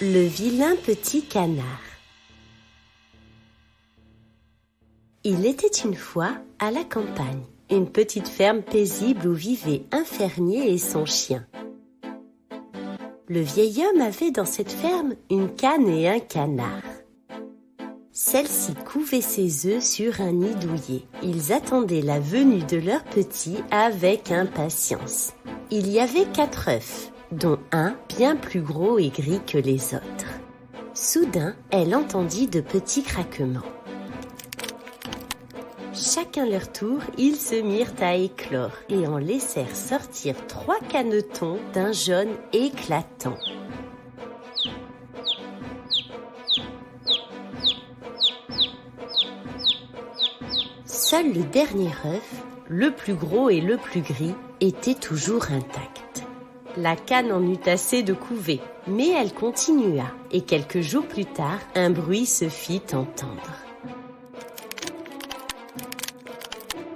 Le vilain petit canard. Il était une fois, à la campagne, une petite ferme paisible où vivaient un fermier et son chien. Le vieil homme avait dans cette ferme une cane et un canard. Celle-ci couvait ses œufs sur un nid douillet. Ils attendaient la venue de leur petit avec impatience. Il y avait 4 œufs, dont un bien plus gros et gris que les autres. Soudain, elle entendit de petits craquements. Chacun leur tour, ils se mirent à éclore et en laissèrent sortir 3 canetons d'un jaune éclatant. Seul le dernier œuf, le plus gros et le plus gris, était toujours intact. La cane en eut assez de couver, mais elle continua, et quelques jours plus tard, un bruit se fit entendre.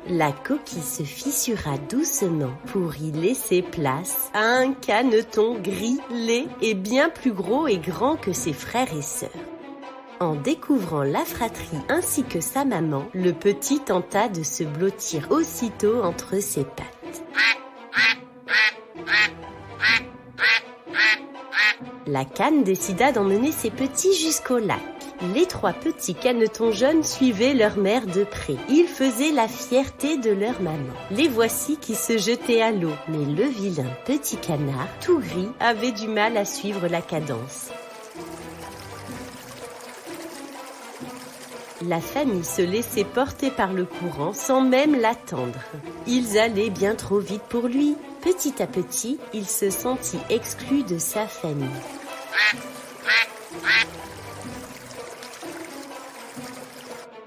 La coquille se fissura doucement pour y laisser place à un caneton gris, laid et bien plus gros et grand que ses frères et sœurs. En découvrant la fratrie ainsi que sa maman, le petit tenta de se blottir aussitôt entre ses pattes. La cane décida d'emmener ses petits jusqu'au lac. Les 3 petits canetons jaunes suivaient leur mère de près. Ils faisaient la fierté de leur maman. Les voici qui se jetaient à l'eau. Mais le vilain petit canard, tout gris, avait du mal à suivre la cadence. La famille se laissait porter par le courant sans même l'attendre. Ils allaient bien trop vite pour lui. Petit à petit, il se sentit exclu de sa famille.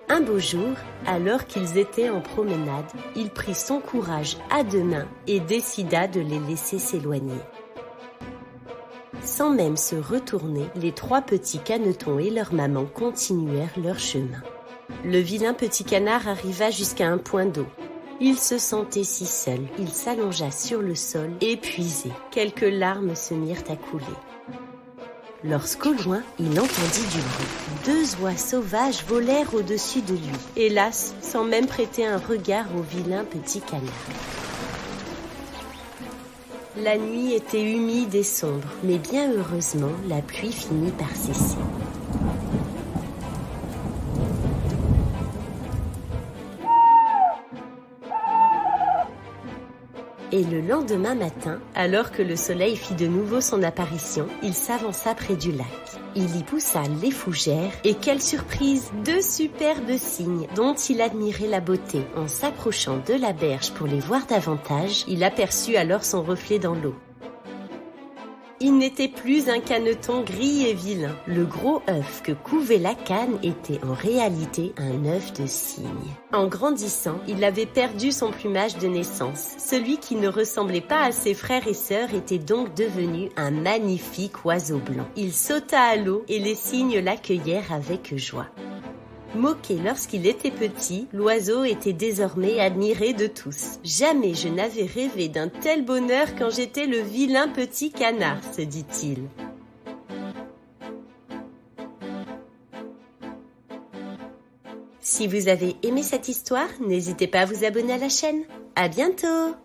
Un beau jour, alors qu'ils étaient en promenade, il prit son courage à 2 mains et décida de les laisser s'éloigner. Sans même se retourner, les 3 petits canetons et leur maman continuèrent leur chemin. Le vilain petit canard arriva jusqu'à un point d'eau. Il se sentait si seul, il s'allongea sur le sol, épuisé. Quelques larmes se mirent à couler. Lorsqu'au loin, il entendit du bruit. 2 oies sauvages volèrent au-dessus de lui, hélas, sans même prêter un regard au vilain petit canard. La nuit était humide et sombre, mais bien heureusement, la pluie finit par cesser. Et le lendemain matin, alors que le soleil fit de nouveau son apparition, il s'avança près du lac. Il y poussa les fougères et quelle surprise! 2 superbes cygnes dont il admirait la beauté. En s'approchant de la berge pour les voir davantage, il aperçut alors son reflet dans l'eau. Il n'était plus un caneton gris et vilain. Le gros œuf que couvait la canne était en réalité un œuf de cygne. En grandissant, il avait perdu son plumage de naissance. Celui qui ne ressemblait pas à ses frères et sœurs était donc devenu un magnifique oiseau blanc. Il sauta à l'eau et les cygnes l'accueillèrent avec joie. Moqué lorsqu'il était petit, l'oiseau était désormais admiré de tous. Jamais je n'avais rêvé d'un tel bonheur quand j'étais le vilain petit canard, se dit-il. Si vous avez aimé cette histoire, n'hésitez pas à vous abonner à la chaîne. À bientôt!